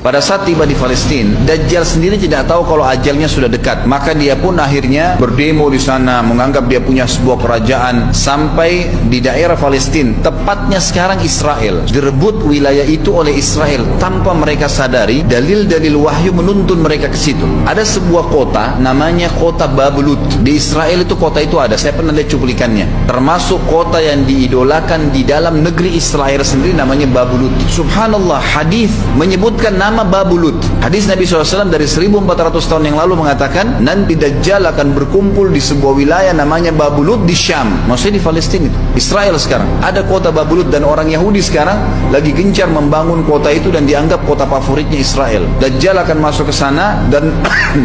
Pada saat tiba di Palestina, Dajjal sendiri tidak tahu kalau ajalnya sudah dekat. Maka dia pun akhirnya berdemo di sana, menganggap dia punya sebuah kerajaan sampai di daerah Palestina, tepatnya sekarang Israel. Direbut wilayah itu oleh Israel tanpa mereka sadari. Dalil-dalil wahyu menuntun mereka ke situ. Ada sebuah kota namanya kota Babulut. Di Israel itu kota itu ada. Saya pernah lihat cuplikannya. Termasuk kota yang diidolakan di dalam negeri Israel sendiri namanya Babulut. Subhanallah, hadis menyebutkan nama Babulut. Hadis Nabi SAW dari 1400 tahun yang lalu mengatakan nanti Dajjal akan berkumpul di sebuah wilayah namanya Babulut di Syam. Maksudnya di Palestina itu. Israel sekarang. Ada kota Babulut dan orang Yahudi sekarang lagi gencar membangun kota itu dan dianggap kota favoritnya Israel. Dajjal akan masuk ke sana dan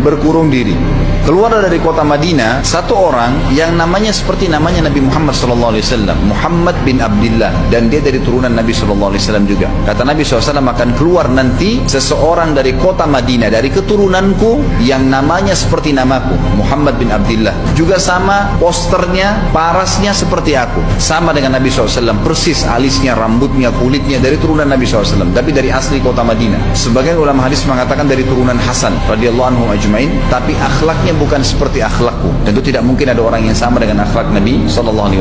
berkurung diri. Keluar dari kota Madinah satu orang yang namanya seperti namanya Nabi Muhammad SAW, Muhammad bin Abdullah, dan dia dari turunan Nabi SAW juga. Kata Nabi SAW, akan keluar nanti seseorang dari kota Madinah, dari keturunanku yang namanya seperti namaku, Muhammad bin Abdullah. Juga sama posternya, parasnya seperti aku, sama dengan Nabi SAW, persis alisnya, rambutnya, kulitnya dari turunan Nabi SAW, tapi dari asli kota Madinah. Sebagian ulama hadis mengatakan dari turunan Hasan radhiyallahu anhu ajmain, tapi akhlaknya bukan seperti akhlakku. Tentu tidak mungkin ada orang yang sama dengan akhlak Nabi SAW.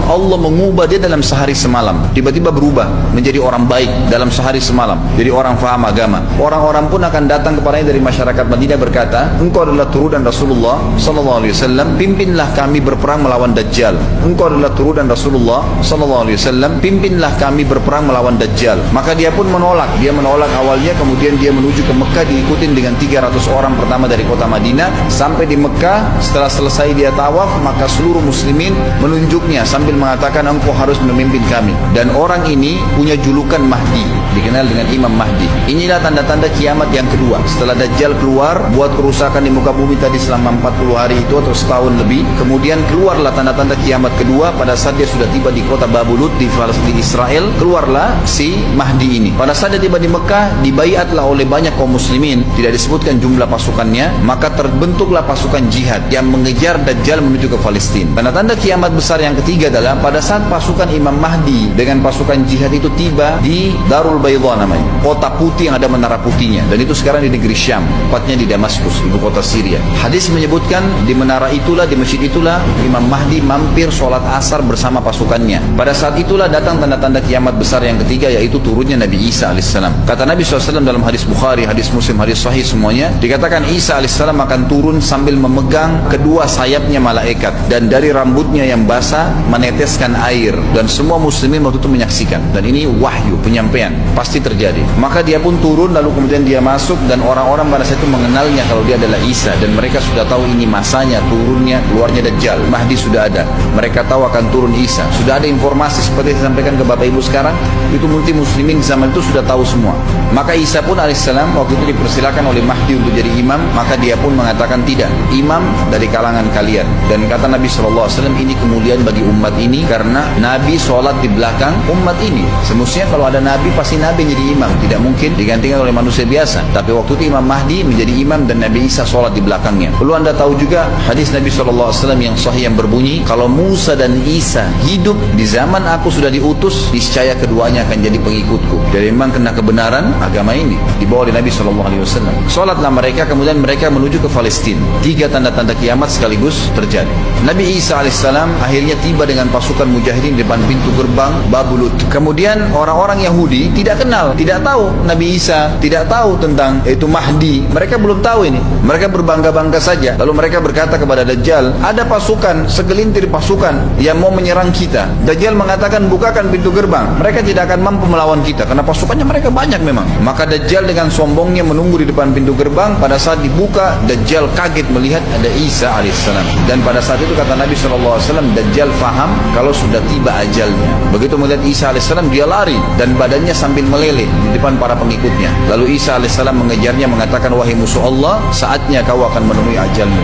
Allah mengubah dia dalam sehari semalam. Tiba-tiba berubah menjadi orang baik dalam sehari semalam. Jadi orang faham agama. Orang-orang pun akan datang kepadanya dari masyarakat Madinah berkata, engkau adalah turunan Rasulullah SAW, pimpinlah kami berperang melawan Dajjal. Engkau adalah turunan Rasulullah SAW, pimpinlah kami berperang melawan Dajjal. Maka dia pun menolak. Dia menolak awalnya, kemudian dia menuju ke Mekah diikutin dengan 300 orang pertama dari kota Madinah. Sampai di Mekah, setelah selesai dia tawaf, maka seluruh muslimin menunjuknya sambil mengatakan engkau harus memimpin kami. Dan orang ini punya julukan Mahdi, dikenal dengan Imam Mahdi. Inilah tanda-tanda kiamat yang kedua. Setelah Dajjal keluar, buat kerusakan di muka bumi tadi selama 40 hari itu atau setahun lebih. Kemudian keluarlah tanda-tanda kiamat kedua pada saat dia sudah tiba di kota Babulut di Israel. Keluarlah si Mahdi ini. Pada saat dia tiba di Mekah, dibaiatlah oleh banyak kaum muslimin. Tidak disebutkan jumlah pasukannya, maka terbentuklah pasukan jihad yang mengejar Dajjal menuju ke Palestina. Tanda-tanda kiamat besar yang ketiga adalah pada saat pasukan Imam Mahdi dengan pasukan jihad itu tiba di Darul Baydha namanya, kota putih yang ada menara putihnya, dan itu sekarang di negeri Syam, tepatnya di Damaskus, ibu kota Syria. Hadis menyebutkan di menara itulah, di masjid itulah Imam Mahdi mampir sholat asar bersama pasukannya. Pada saat itulah datang tanda-tanda kiamat besar yang ketiga, yaitu turunnya Nabi Isa alaihissalam. Kata Nabi SAW dalam hadis Bukhari, hadis Muslim, hadis Sahih semuanya, dikatakan Isa alaihissalam akan turun sambil memegang kedua sayapnya malaikat, dan dari rambutnya yang basah meneteskan air, dan semua muslimin waktu itu menyaksikan. Dan ini wahyu, penyampaian, pasti terjadi. Maka dia pun turun, lalu kemudian dia masuk, dan orang-orang pada saat itu mengenalnya kalau dia adalah Isa, dan mereka sudah tahu ini masanya turunnya, keluarnya Dajjal. Mahdi sudah ada, mereka tahu akan turun Isa. Sudah ada informasi seperti yang disampaikan ke Bapak Ibu sekarang, itu multi muslimin zaman itu sudah tahu semua. Maka Isa pun alaihissalam waktu itu dipersilakan oleh Mahdi untuk jadi imam, maka dia pun mengatakan tidak, imam dari kalangan kalian. Dan kata Nabi SAW, ini kemuliaan bagi umat ini karena Nabi sholat di belakang umat ini. Semestinya kalau ada Nabi, pasti Nabi jadi imam, tidak mungkin digantikan oleh manusia biasa. Tapi waktu itu Imam Mahdi menjadi imam dan Nabi Isa sholat di belakangnya. Perlu anda tahu juga hadis Nabi SAW yang sahih yang berbunyi, kalau Musa dan Isa hidup di zaman aku sudah diutus, niscaya keduanya akan jadi pengikutku. Jadi memang kena kebenaran agama ini dibawa oleh Nabi SAW. Sholatlah mereka, kemudian mereka menuju ke Palestina. 3 tanda-tanda kiamat sekaligus terjadi. Nabi Isa alaihissalam akhirnya tiba dengan pasukan mujahidin di depan pintu gerbang Babulut. Kemudian orang-orang Yahudi tidak kenal, tidak tahu Nabi Isa, tidak tahu tentang itu Mahdi. Mereka belum tahu ini. Mereka berbangga-bangga saja. Lalu mereka berkata kepada Dajjal, ada pasukan, segelintir pasukan yang mau menyerang kita. Dajjal mengatakan, bukakan pintu gerbang. Mereka tidak akan mampu melawan kita karena pasukannya mereka banyak memang. Maka Dajjal dengan sombongnya menunggu di depan pintu gerbang. Pada saat dibuka, Dajjal kaget melihat ada Isa alaihissalam. Dan pada saat itu kata Nabi SAW, Dajjal faham kalau sudah tiba ajalnya. Begitu melihat Isa alaihissalam, dia lari dan badannya sambil meleleh di depan para pengikutnya. Lalu Isa alaihissalam mengejarnya, mengatakan, wahai musuh Allah, saatnya kau akan menemui ajalmu.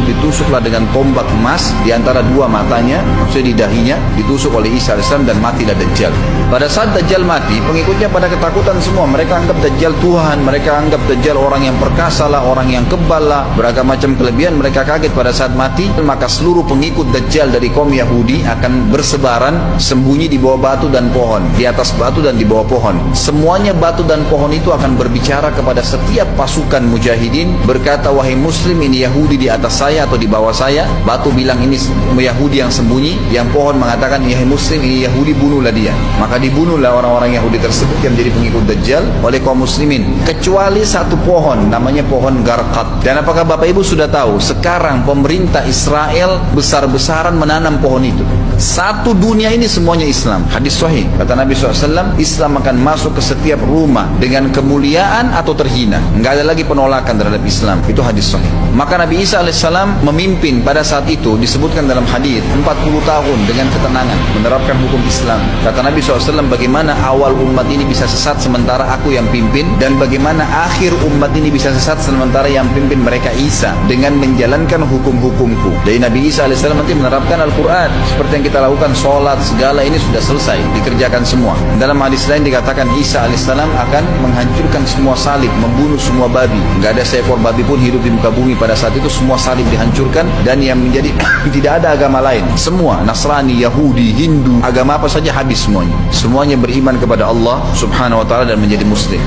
Ditusuklah dengan tombak emas di antara 2 matanya, maksudnya di dahinya, ditusuk oleh Isa alaihissalam dan matilah Dajjal. Pada saat Dajjal mati, pengikutnya pada ketakutan semua. Mereka anggap Dajjal Tuhan, mereka anggap Dajjal orang yang perkasa lah, orang yang kebal lah, beragama macam kelebihan, mereka kaget pada saat mati. Maka seluruh pengikut Dajjal dari kaum Yahudi akan bersebaran sembunyi di bawah batu dan pohon, di atas batu dan di bawah pohon. Semuanya batu dan pohon itu akan berbicara kepada setiap pasukan mujahidin, berkata, wahai muslim, ini Yahudi di atas saya atau di bawah saya. Batu bilang ini Yahudi yang sembunyi, yang pohon mengatakan, wahai muslim, ini Yahudi, bunuhlah dia. Maka dibunuhlah orang-orang Yahudi tersebut yang menjadi pengikut Dajjal oleh kaum muslimin, kecuali satu pohon, namanya pohon Garqad. Dan apakah Bapak Ibu sudah tahu, sekarang pemerintah Israel besar-besaran menanam pohon itu. Satu dunia ini semuanya Islam. Hadis sahih, kata Nabi SAW, Islam akan masuk ke setiap rumah dengan kemuliaan atau terhina. Enggak ada lagi penolakan terhadap Islam. Itu hadis sahih. Maka Nabi Isa alaihissalam memimpin pada saat itu, disebutkan dalam hadis, 40 tahun dengan ketenangan menerapkan hukum Islam. Kata Nabi SAW, bagaimana awal umat ini bisa sesat sementara aku yang pimpin, dan bagaimana akhir umat ini bisa sesat sementara yang pimpin mereka Isa dengan menjalankan hukum-hukumku. Dari Nabi Isa alaihissalam nanti menerapkan Al-Quran seperti yang kita lakukan, sholat segala ini sudah selesai dikerjakan semua. Dalam hadis lain dikatakan Isa alaihissalam akan menghancurkan semua salib, membunuh semua babi. Nggak ada seekor babi pun hidup di muka bumi pada saat itu, semua salib dihancurkan, dan yang menjadi tidak ada agama lain, semua Nasrani, Yahudi, Hindu, agama apa saja habis semuanya. Semuanya beriman kepada Allah subhanahu wa ta'ala dan menjadi muslim.